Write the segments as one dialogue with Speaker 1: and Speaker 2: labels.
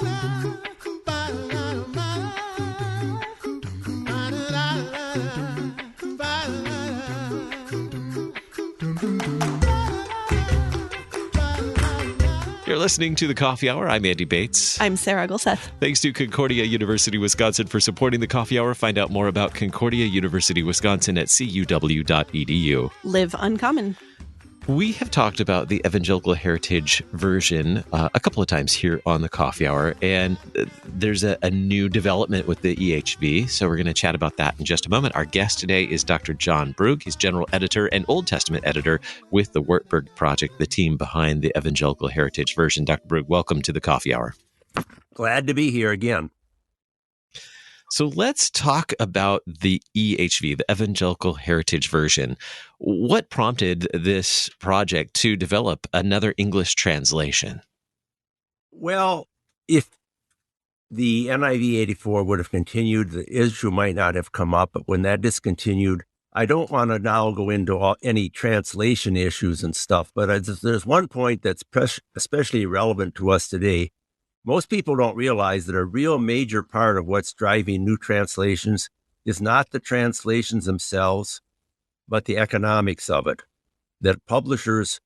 Speaker 1: You're listening to the Coffee Hour. I'm Andy Bates.
Speaker 2: I'm Sarah Gulseth.
Speaker 1: Thanks to Concordia University, Wisconsin for supporting the Coffee Hour. Find out more about Concordia University, Wisconsin at cuw.edu.
Speaker 2: Live uncommon.
Speaker 1: We have talked about the Evangelical Heritage version a couple of times here on the Coffee Hour, and there's a new development with the EHV, so we're going to chat about that in just a moment. Our guest today is Dr. John Brug. He's General Editor and Old Testament Editor with the Wartburg Project, the team behind the Evangelical Heritage version. Dr. Brug, welcome to the Coffee Hour.
Speaker 3: Glad to be here again.
Speaker 1: So let's talk about the EHV, the Evangelical Heritage version. What prompted this project to develop another English translation?
Speaker 3: Well, if the NIV 84 would have continued, the issue might not have come up. But when that discontinued, I don't want to now go into any translation issues and stuff. But there's one point that's especially relevant to us today. Most people don't realize that a real major part of what's driving new translations is not the translations themselves, but the economics of it. That publishers,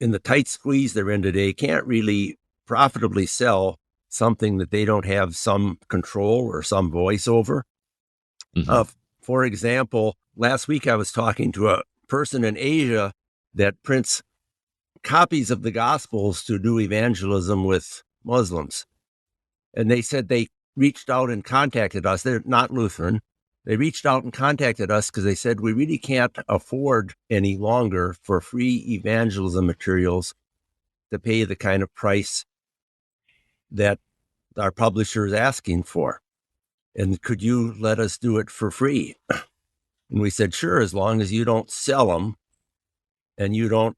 Speaker 3: in the tight squeeze they're in today, can't really profitably sell something that they don't have some control or some voice over. Mm-hmm. For example, last week I was talking to a person in Asia that prints copies of the Gospels to do evangelism with Muslims. And they said they reached out and contacted us. They're not Lutheran. They reached out and contacted us because they said, we really can't afford any longer for free evangelism materials to pay the kind of price that our publisher is asking for. And could you let us do it for free? And we said, sure, as long as you don't sell them and you don't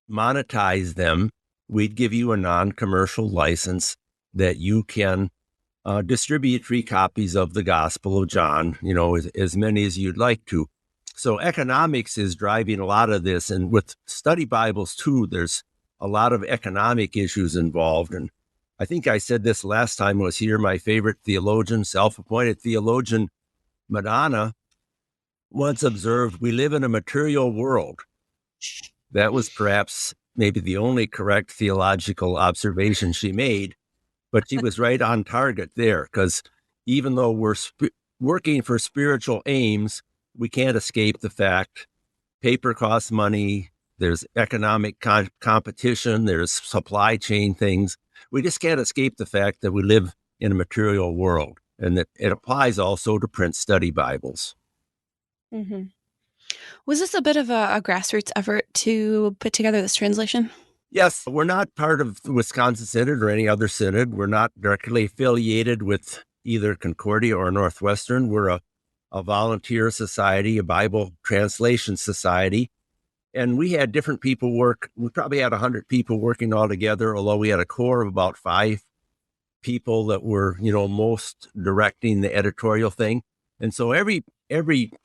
Speaker 3: monetize them, we'd give you a non-commercial license that you can distribute free copies of the Gospel of John, as many as you'd like to. So economics is driving a lot of this. And with study Bibles, too, there's a lot of economic issues involved. And I think I said this last time I was here, my favorite theologian, self-appointed theologian, Madonna, once observed, we live in a material world. That was perhaps maybe the only correct theological observation she made, but she was right on target there, because even though we're working for spiritual aims, we can't escape the fact paper costs money, there's economic competition, there's supply chain things. We just can't escape the fact that we live in a material world, and that it applies also to print study Bibles.
Speaker 2: Mm-hmm. Was this a bit of a grassroots effort to put together this translation?
Speaker 3: Yes, we're not part of the Wisconsin Synod or any other synod. We're not directly affiliated with either Concordia or Northwestern. We're a volunteer society, a Bible translation society. And we had different people work. We probably had 100 people working all together, although we had a core of about 5 people that were, most directing the editorial thing. And so every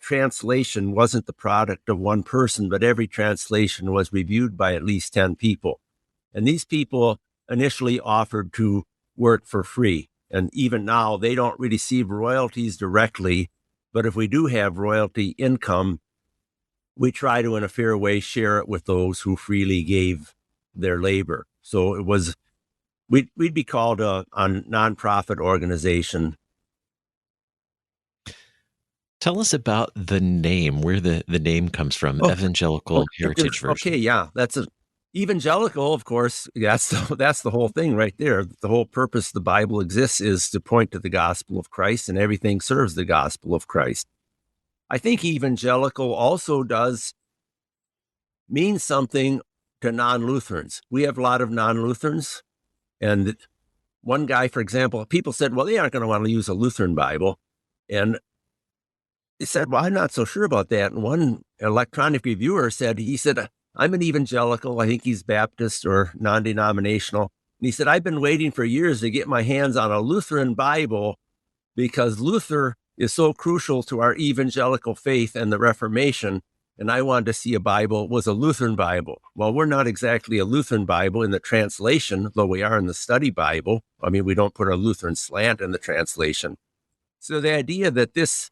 Speaker 3: translation wasn't the product of one person, but every translation was reviewed by at least 10 people. And these people initially offered to work for free. And even now, they don't receive royalties directly. But if we do have royalty income, we try to, in a fair way, share it with those who freely gave their labor. So it was, we'd be called a nonprofit organization.
Speaker 1: Tell us about the name, where the name comes from, Evangelical Heritage version.
Speaker 3: Okay, yeah, that's evangelical, of course. That's the whole thing right there. The whole purpose the Bible exists is to point to the gospel of Christ, and everything serves the gospel of Christ. I think evangelical also does mean something to non-Lutherans. We have a lot of non-Lutherans, and one guy, for example, people said, well, they aren't going to want to use a Lutheran Bible, and he said, well, I'm not so sure about that. And one electronic reviewer said, I'm an evangelical. I think he's Baptist or non-denominational. And he said, I've been waiting for years to get my hands on a Lutheran Bible because Luther is so crucial to our evangelical faith and the Reformation. and I wanted to see a Bible, was a Lutheran Bible. Well, we're not exactly a Lutheran Bible in the translation, though we are in the study Bible. I mean, we don't put a Lutheran slant in the translation. So the idea that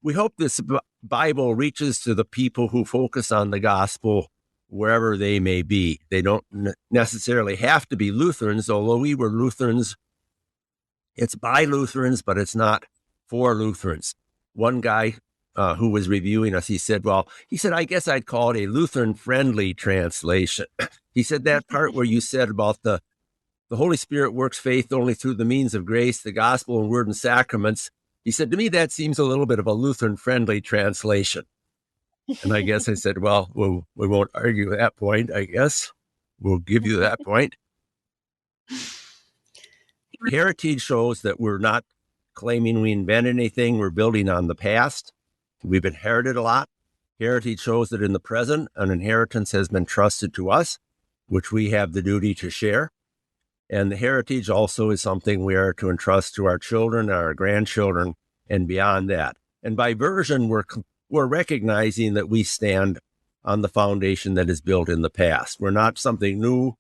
Speaker 3: we hope this Bible reaches to the people who focus on the gospel wherever they may be. They don't necessarily have to be Lutherans, although we were Lutherans. It's by Lutherans, but it's not for Lutherans. One guy who was reviewing us, he said, I guess I'd call it a Lutheran-friendly translation. He said that part where you said about the Holy Spirit works faith only through the means of grace, the gospel and word and sacraments. He said, to me, that seems a little bit of a Lutheran-friendly translation. And I guess I said, well, we won't argue that point, I guess. We'll give you that point. Heritage shows that we're not claiming we invented anything. We're building on the past. We've inherited a lot. Heritage shows that in the present, an inheritance has been trusted to us, which we have the duty to share. And the heritage also is something we are to entrust to our children, our grandchildren, and beyond that. And by version, we're recognizing that we stand on the foundation that is built in the past. We're not something new.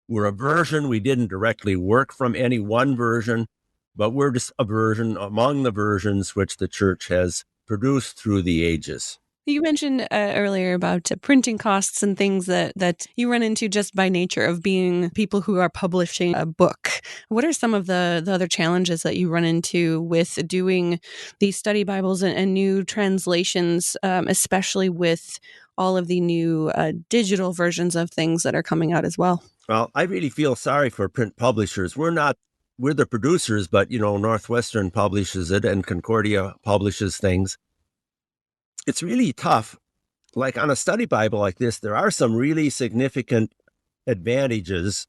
Speaker 3: We're a version. We didn't directly work from any one version, but we're just a version among the versions which the church has produced through the ages.
Speaker 2: You mentioned earlier about printing costs and things that you run into just by nature of being people who are publishing a book. What are some of the other challenges that you run into with doing these study Bibles and new translations, especially with all of the new digital versions of things that are coming out as well?
Speaker 3: Well, I really feel sorry for print publishers. We're the producers, but, Northwestern publishes it and Concordia publishes things. It's really tough. Like on a study Bible like this, there are some really significant advantages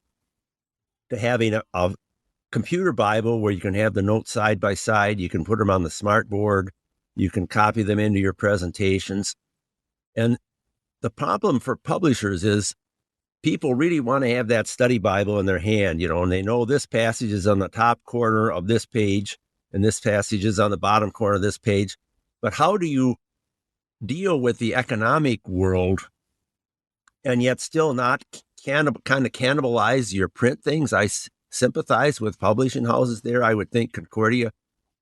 Speaker 3: to having a computer Bible where you can have the notes side by side. You can put them on the smart board. You can copy them into your presentations. And the problem for publishers is people really want to have that study Bible in their hand, and they know this passage is on the top corner of this page and this passage is on the bottom corner of this page. But how do you deal with the economic world and yet still not kind of cannibalize your print things? I sympathize with publishing houses there. I would think Concordia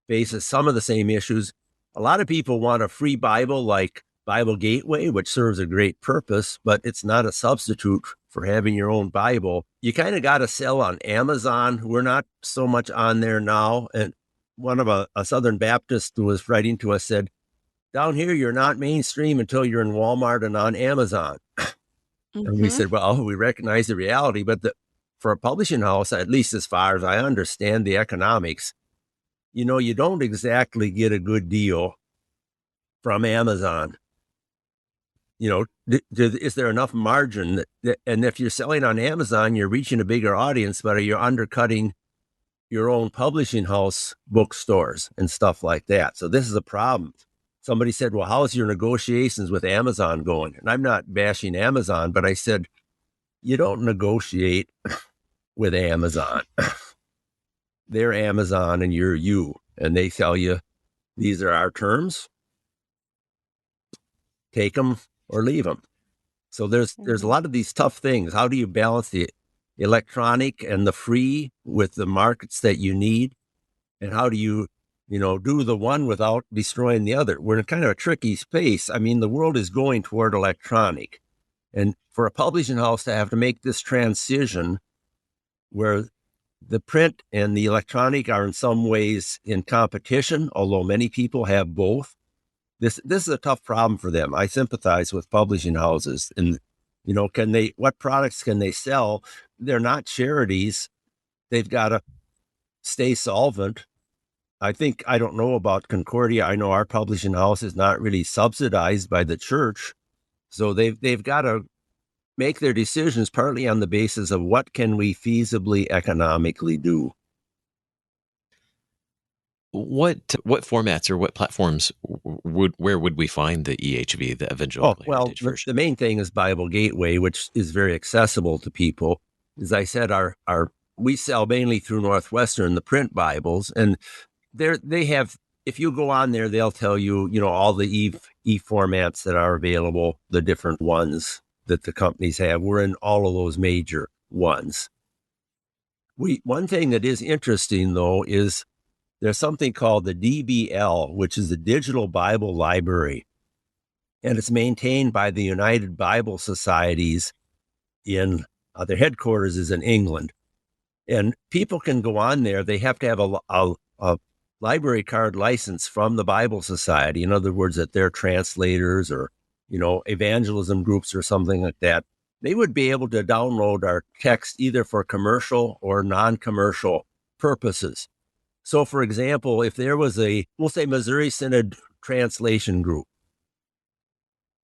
Speaker 3: faces some of the same issues. A lot of people want a free Bible like Bible Gateway, which serves a great purpose, but it's not a substitute for having your own Bible. You kind of got to sell on Amazon. We're not so much on there now. And one of a Southern Baptist who was writing to us said, down here, you're not mainstream until you're in Walmart and on Amazon. Mm-hmm. And we said, well, we recognize the reality, but for a publishing house, at least as far as I understand the economics, you don't exactly get a good deal from Amazon. Is there enough margin and if you're selling on Amazon, you're reaching a bigger audience, but you're undercutting your own publishing house bookstores and stuff like that. So this is a problem. Somebody said, well, how's your negotiations with Amazon going? And I'm not bashing Amazon, but I said, you don't negotiate with Amazon. They're Amazon and you're you. And they tell you, these are our terms. Take them or leave them. So there's a lot of these tough things. How do you balance the electronic and the free with the markets that you need? And how do you do the one without destroying the other? We're in kind of a tricky space. I mean, the world is going toward electronic. And for a publishing house to have to make this transition where the print and the electronic are in some ways in competition, although many people have both, this is a tough problem for them. I sympathize with publishing houses. And, what products can they sell? They're not charities. They've got to stay solvent. I don't know about Concordia. I know our publishing house is not really subsidized by the church. So they've got to make their decisions partly on the basis of what can we feasibly economically do.
Speaker 1: What formats or what platforms where would we find the EHV, the Evangelical Heritage version?
Speaker 3: The main thing is Bible Gateway, which is very accessible to people. As I said, we sell mainly through Northwestern, the print Bibles, and they have if you go on there, they'll tell you, all the E formats that are available, the different ones that the companies have. We're in all of those major ones. One thing that is interesting, though, is there's something called the DBL, which is the Digital Bible Library. And it's maintained by the United Bible Societies in their headquarters is in England. And people can go on there. They have to have a library card license from the Bible Society. In other words, that they're translators or, evangelism groups or something like that. They would be able to download our text either for commercial or non-commercial purposes. So, for example, if there was we'll say Missouri Synod translation group,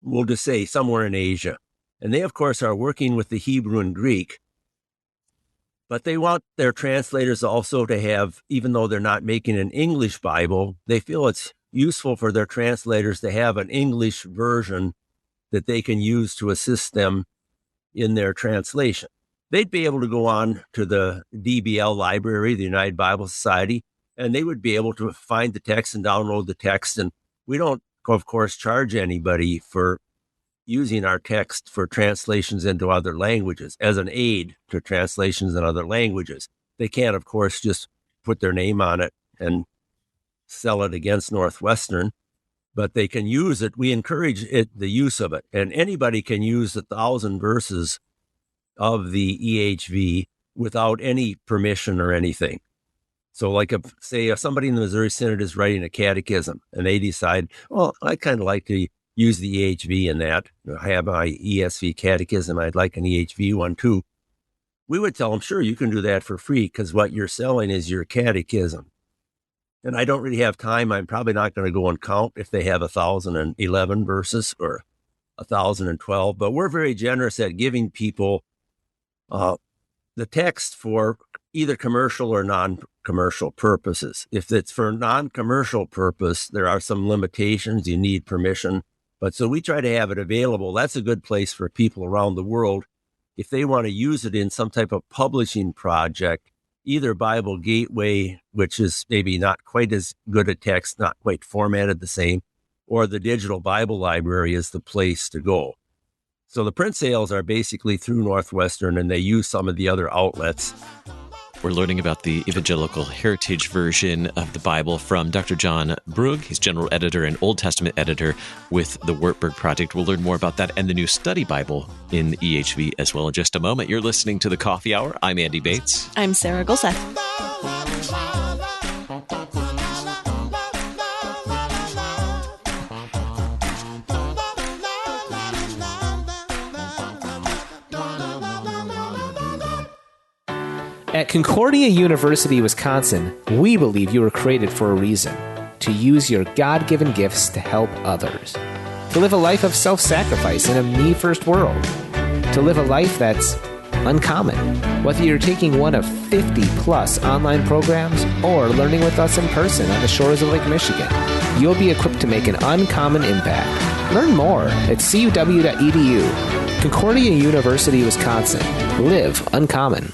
Speaker 3: we'll just say somewhere in Asia, and they, of course, are working with the Hebrew and Greek, but they want their translators also to have, even though they're not making an English Bible, they feel it's useful for their translators to have an English version that they can use to assist them in their translation. They'd be able to go on to the DBL library, the United Bible Society, and they would be able to find the text and download the text. And we don't, of course, charge anybody for using our text for translations into other languages as an aid to translations in other languages. They can't, of course, just put their name on it and sell it against Northwestern, but they can use it. We encourage the use of it, and anybody can use 1,000 verses of the EHV without any permission or anything. So like if somebody in the Missouri Synod is writing a catechism and they decide, well, I'd kind of like to use the EHV in that. I have my ESV catechism. I'd like an EHV one too. We would tell them, sure, you can do that for free because what you're selling is your catechism. And I don't really have time. I'm probably not going to go and count if they have 1,011 verses or 1,012, but we're very generous at giving people the text for either commercial or non-commercial purposes. If it's for non-commercial purpose, there are some limitations. You need permission. But so we try to have it available. That's a good place for people around the world. If they want to use it in some type of publishing project, either Bible Gateway, which is maybe not quite as good a text, not quite formatted the same, or the Digital Bible Library is the place to go. So the print sales are basically through Northwestern, and they use some of the other outlets.
Speaker 1: We're learning about the Evangelical Heritage version of the Bible from Dr. John Brug. He's general editor and Old Testament editor with the Wartburg Project. We'll learn more about that and the new study Bible in EHV as well in just a moment. You're listening to The Coffee Hour. I'm Andy Bates.
Speaker 2: I'm Sarah Gulseth.
Speaker 4: At Concordia University, Wisconsin, we believe you were created for a reason: to use your God-given gifts to help others, to live a life of self-sacrifice in a me-first world, to live a life that's uncommon. Whether you're taking one of 50-plus online programs or learning with us in person on the shores of Lake Michigan, you'll be equipped to make an uncommon impact. Learn more at cuw.edu. Concordia University, Wisconsin. Live uncommon.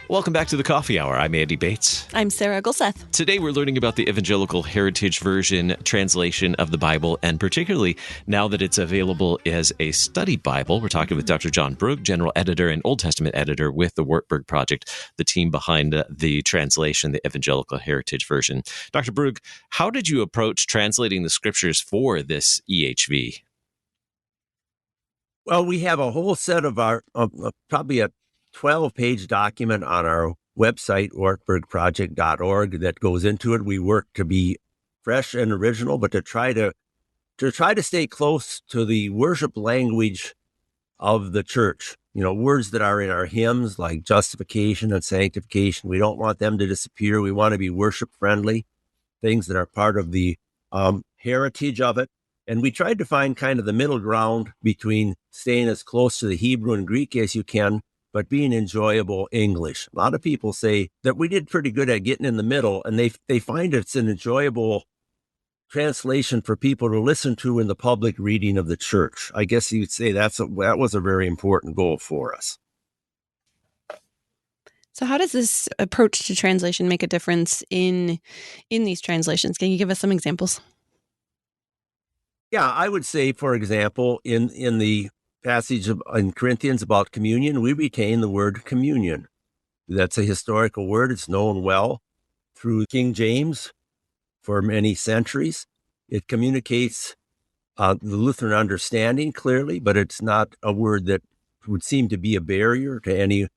Speaker 1: Welcome back to the Coffee Hour. I'm Andy Bates.
Speaker 2: I'm Sarah Gulseth.
Speaker 1: Today we're learning about the Evangelical Heritage version translation of the Bible, and particularly now that it's available as a study Bible. We're talking with Dr. John Brug, general editor and Old Testament editor with the Wartburg Project, the team behind the translation, the Evangelical Heritage version. Dr. Brug, how did you approach translating the scriptures for this EHV?
Speaker 3: Well, we have a whole set of probably a 12-page document on our website, wartburgproject.org, that goes into it. We work to be fresh and original, but to try to stay close to the worship language of the church. Words that are in our hymns like justification and sanctification. We don't want them to disappear. We want to be worship friendly, things that are part of the heritage of it. And we tried to find kind of the middle ground between staying as close to the Hebrew and Greek as you can, but being enjoyable English. A lot of people say that we did pretty good at getting in the middle, and they find it's an enjoyable translation for people to listen to in the public reading of the church. I guess you'd say that was a very important goal for us.
Speaker 2: So how does this approach to translation make a difference in these translations? Can you give us some examples?
Speaker 3: Yeah, I would say, for example, in the passage in Corinthians about communion, we retain the word communion. That's a historical word. It's known well through King James for many centuries. It communicates the Lutheran understanding clearly, but it's not a word that would seem to be a barrier to anyone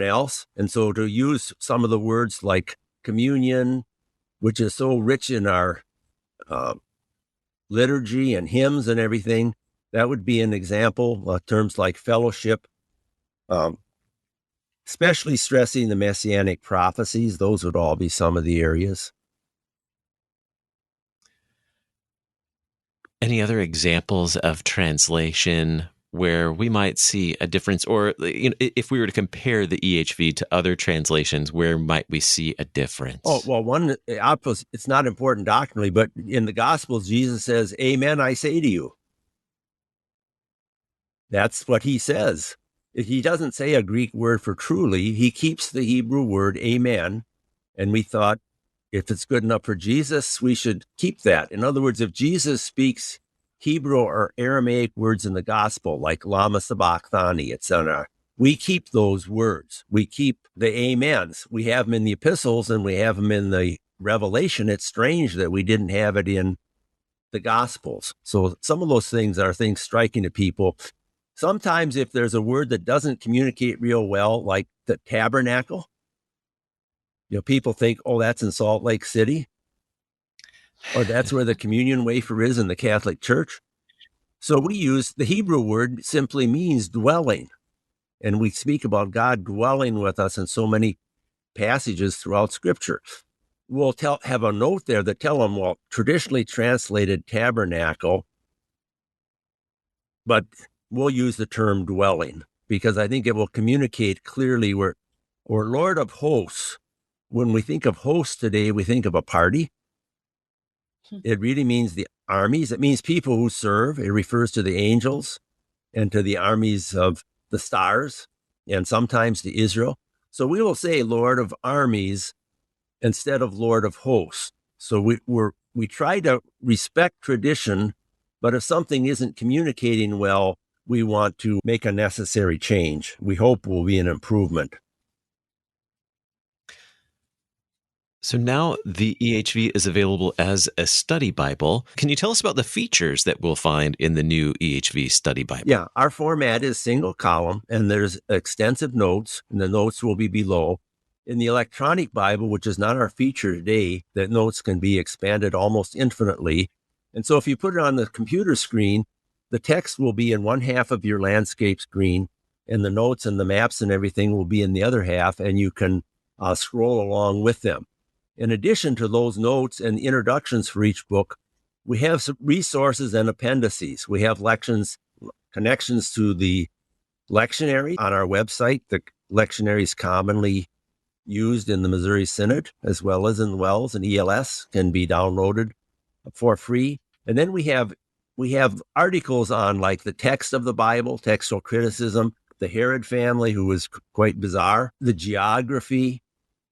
Speaker 3: else. And so to use some of the words like communion, which is so rich in our liturgy and hymns and everything, that would be an example. Terms like fellowship, especially stressing the messianic prophecies, those would all be some of the areas.
Speaker 1: Any other examples of translation where we might see a difference, or if we were to compare the EHV to other translations, where might we see a difference?
Speaker 3: Oh, well, one, it's not important doctrinally, but in the Gospels, Jesus says, "Amen, I say to you." That's what he says. He doesn't say a Greek word for truly. He keeps the Hebrew word amen. And we thought, if it's good enough for Jesus, we should keep that. In other words, if Jesus speaks Hebrew or Aramaic words in the gospel, like lama sabachthani, etc., we keep those words. We keep the amens. We have them in the epistles and we have them in the Revelation. It's strange that we didn't have it in the gospels. So some of those things are things striking to people. Sometimes if there's a word that doesn't communicate real well, like the tabernacle, people think, oh, that's in Salt Lake City, or that's where the communion wafer is in the Catholic Church. So we use the Hebrew word simply means dwelling. And we speak about God dwelling with us in so many passages throughout Scripture. We'll have a note there that tell them, well, traditionally translated tabernacle, but we'll use the term dwelling because I think it will communicate clearly or Lord of hosts. When we think of hosts today, we think of a party. It really means the armies. It means people who serve. It refers to the angels and to the armies of the stars and sometimes to Israel. So we will say Lord of armies instead of Lord of hosts. So we try to respect tradition, but if something isn't communicating well, we want to make a necessary change. We hope will be an improvement.
Speaker 1: So now the EHV is available as a study Bible. Can you tell us about the features that we'll find in the new EHV Study Bible?
Speaker 3: Yeah, our format is single column, and there's extensive notes, and the notes will be below. In the electronic Bible, which is not our feature today, the notes can be expanded almost infinitely. And so if you put it on the computer screen, the text will be in one half of your landscape screen, and the notes and the maps and everything will be in the other half, and you can scroll along with them. In addition to those notes and introductions for each book, we have some resources and appendices. We have connections to the lectionary on our website. The lectionary is commonly used in the Missouri Synod, as well as in Wells and ELS, can be downloaded for free. And then we have articles on like the text of the Bible, textual criticism, the Herod family, who was quite bizarre, the geography,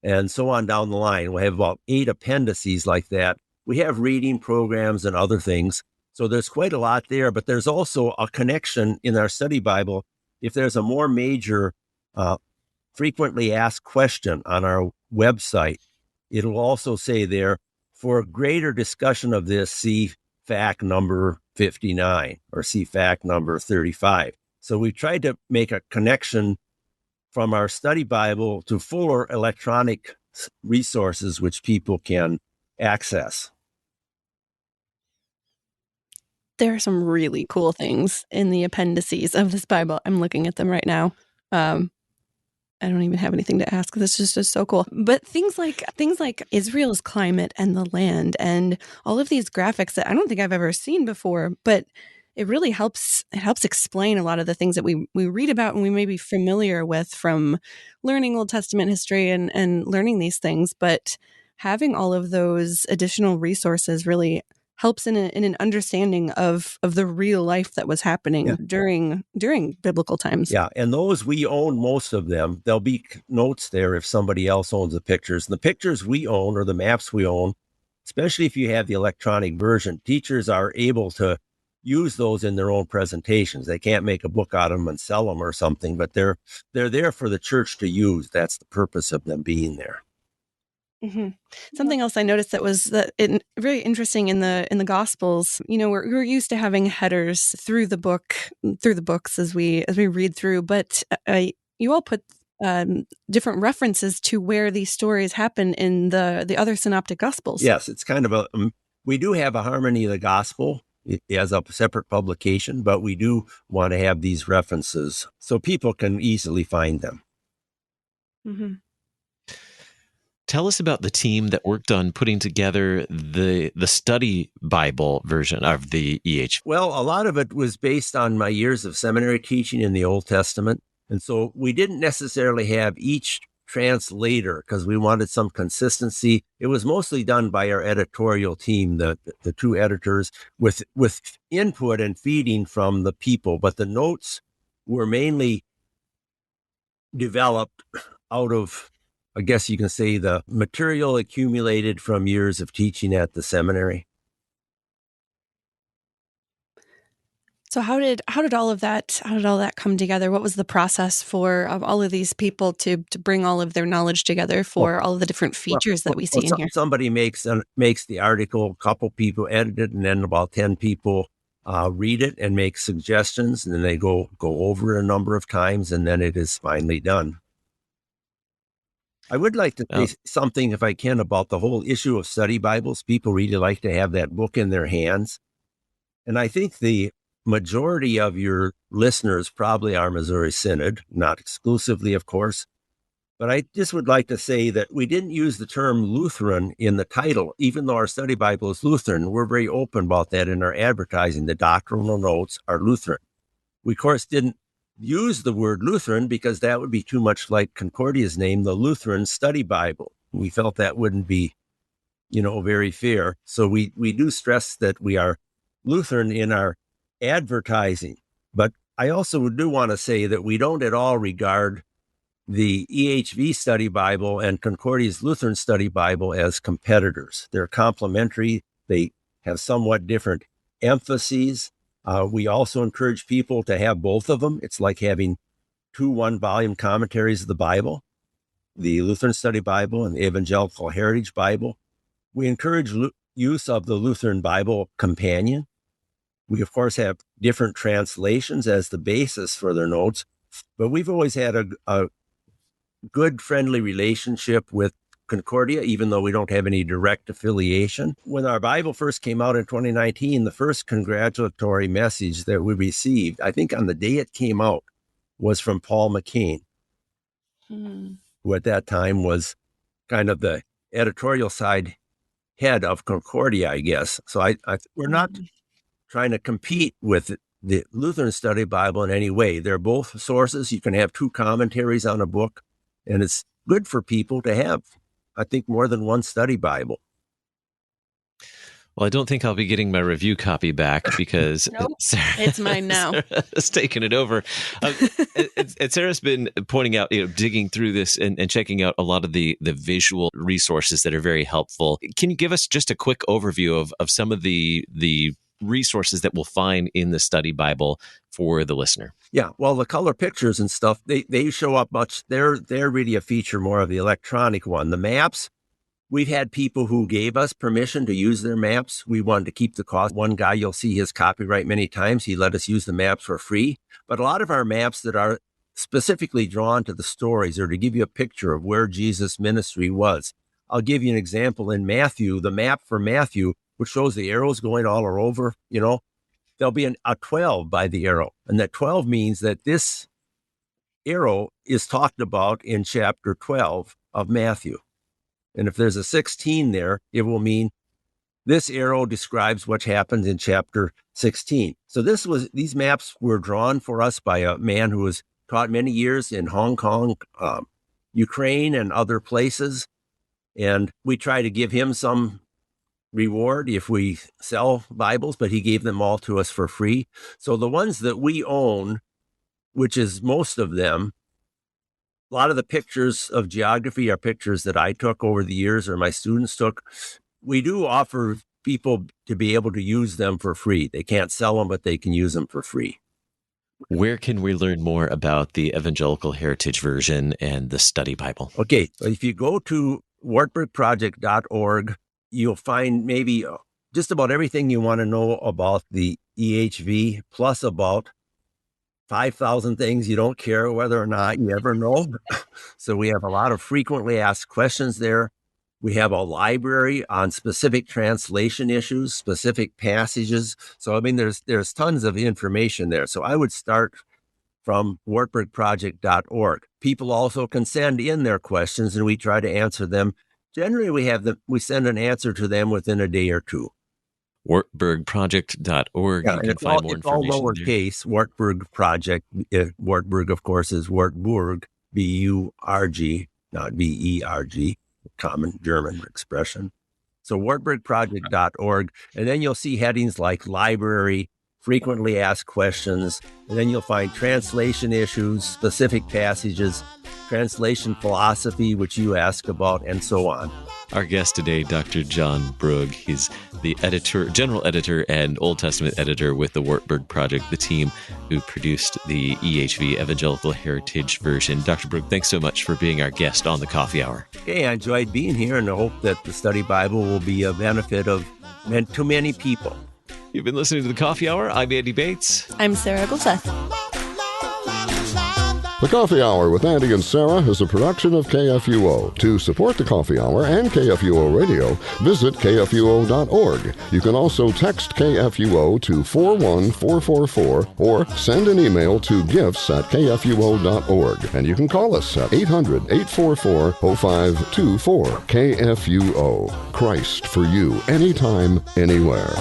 Speaker 3: and so on down the line. We have about 8 appendices like that. We have reading programs and other things. So there's quite a lot there, but there's also a connection in our study Bible. If there's a more major, frequently asked question on our website, it'll also say there, for a greater discussion of this, see FAQ number 59 or see FAQ number 35. So we tried to make a connection from our study Bible to fuller electronic resources which people can access.
Speaker 2: There are some really cool things in the appendices of this Bible. I'm looking at them right now. I don't even have anything to ask. This is just so cool. But things like Israel's climate and the land and all of these graphics that I don't think I've ever seen before, but it really helps. It helps explain a lot of the things that we read about and we may be familiar with from learning Old Testament history and learning these things. But having all of those additional resources really helps in an understanding of the real life that was happening during biblical times.
Speaker 3: Yeah, and those we own most of them. There'll be notes there if somebody else owns the pictures. And the pictures we own or the maps we own, especially if you have the electronic version, teachers are able to use those in their own presentations. They can't make a book out of them and sell them or something, but they're there for the church to use. That's the purpose of them being there.
Speaker 2: Mm-hmm. Something else I noticed that was very interesting in the Gospels. We're used to having headers through the books as we read through, but you all put different references to where these stories happen in the other synoptic Gospels.
Speaker 3: Yes, it's kind of we do have a Harmony of the Gospel. It has a separate publication, but we do want to have these references so people can easily find them.
Speaker 2: Mm-hmm.
Speaker 1: Tell us about the team that worked on putting together the study Bible version of the EHV.
Speaker 3: Well, a lot of it was based on my years of seminary teaching in the Old Testament. And so we didn't necessarily have each translator because we wanted some consistency. It was mostly done by our editorial team, the two editors, with input and feeding from the people. But the notes were mainly developed out of, I guess you can say, the material accumulated from years of teaching at the seminary.
Speaker 2: So how did all of that come together? What was the process for all of these people to bring all of their knowledge together for all of the different features that we see in here?
Speaker 3: Somebody makes the article, a couple people edit it, and then about 10 people read it and make suggestions, and then they go over it a number of times, and then it is finally done. I would like to say something, if I can, about the whole issue of study Bibles. People really like to have that book in their hands. And I think the majority of your listeners probably are Missouri Synod, not exclusively, of course. But I just would like to say that we didn't use the term Lutheran in the title, even though our study Bible is Lutheran. We're very open about that in our advertising. The doctrinal notes are Lutheran. We, of course, didn't use the word Lutheran because that would be too much like Concordia's name, the Lutheran Study Bible. We felt that wouldn't be, very fair. So we do stress that we are Lutheran in our advertising. But I also do want to say that we don't at all regard the EHV Study Bible and Concordia's Lutheran Study Bible as competitors. They're complementary. They have somewhat different emphases. We also encourage people to have both of them. It's like having two one-volume commentaries of the Bible, the Lutheran Study Bible and the Evangelical Heritage Bible. We encourage use of the Lutheran Bible Companion. We, of course, have different translations as the basis for their notes, but we've always had a good, friendly relationship with Concordia, even though we don't have any direct affiliation. When our Bible first came out in 2019, the first congratulatory message that we received, I think on the day it came out, was from Paul McCain, who at that time was kind of the editorial side head of Concordia, I guess. So we're not trying to compete with the Lutheran Study Bible in any way. They're both sources. You can have two commentaries on a book, and it's good for people to have, I think, more than one study Bible.
Speaker 1: Well, I don't think I'll be getting my review copy back because
Speaker 2: nope, it's mine now.
Speaker 1: Sarah's taken it over. And Sarah's been pointing out, digging through this and checking out a lot of the visual resources that are very helpful. Can you give us just a quick overview of some of the resources that we'll find in the study Bible for the listener?
Speaker 3: Yeah, well, the color pictures and stuff, they show up much. They're really a feature more of the electronic one. The maps, we've had people who gave us permission to use their maps. We wanted to keep the cost. One guy, you'll see his copyright many times. He let us use the maps for free. But a lot of our maps that are specifically drawn to the stories or to give you a picture of where Jesus' ministry was. I'll give you an example in Matthew, the map for Matthew, which shows the arrows going all over, there'll be a 12 by the arrow. And that 12 means that this arrow is talked about in chapter 12 of Matthew. And if there's a 16 there, it will mean this arrow describes what happens in chapter 16. So these maps were drawn for us by a man who was taught many years in Hong Kong, Ukraine, and other places. And we try to give him some reward if we sell Bibles, but he gave them all to us for free. So the ones that we own, which is most of them, a lot of the pictures of geography are pictures that I took over the years or my students took. We do offer people to be able to use them for free. They can't sell them, but they can use them for free.
Speaker 1: Where can we learn more about the Evangelical Heritage Version and the Study Bible?
Speaker 3: Okay, if you go to wartburgproject.org, you'll find maybe just about everything you want to know about the EHV, plus about 5,000 things you don't care whether or not you ever know. So we have a lot of frequently asked questions there. We have a library on specific translation issues, specific passages. So, I mean, there's tons of information there. So I would start from wartburgproject.org. People also can send in their questions, and we try to answer them. Generally, we send an answer to them within a day or two.
Speaker 1: Wartburgproject.org.
Speaker 3: Yeah,
Speaker 1: you can find more information.
Speaker 3: It's all lowercase. Wartburg Project. Wartburg, of course, is Wartburg, B-U-R-G, not B-E-R-G, common German expression. So wartburgproject.org, and then you'll see headings like library, frequently asked questions, and then you'll find translation issues, specific passages, translation philosophy, which you ask about, and so on.
Speaker 1: Our guest today, Dr. John Brug. He's the general editor and Old Testament editor with the Wartburg Project, the team who produced the EHV Evangelical Heritage Version. Dr. Brug, thanks so much for being our guest on the Coffee Hour.
Speaker 3: Okay, I enjoyed being here, and I hope that the Study Bible will be a benefit to many people.
Speaker 1: You've been listening to the Coffee Hour. I'm Andy Bates.
Speaker 2: I'm Sarah Golseth.
Speaker 5: The Coffee Hour with Andy and Sarah is a production of KFUO. To support the Coffee Hour and KFUO Radio, visit KFUO.org. You can also text KFUO to 41444 or send an email to gifts@KFUO.org. And you can call us at 800-844-0524. KFUO. Christ for you, anytime, anywhere.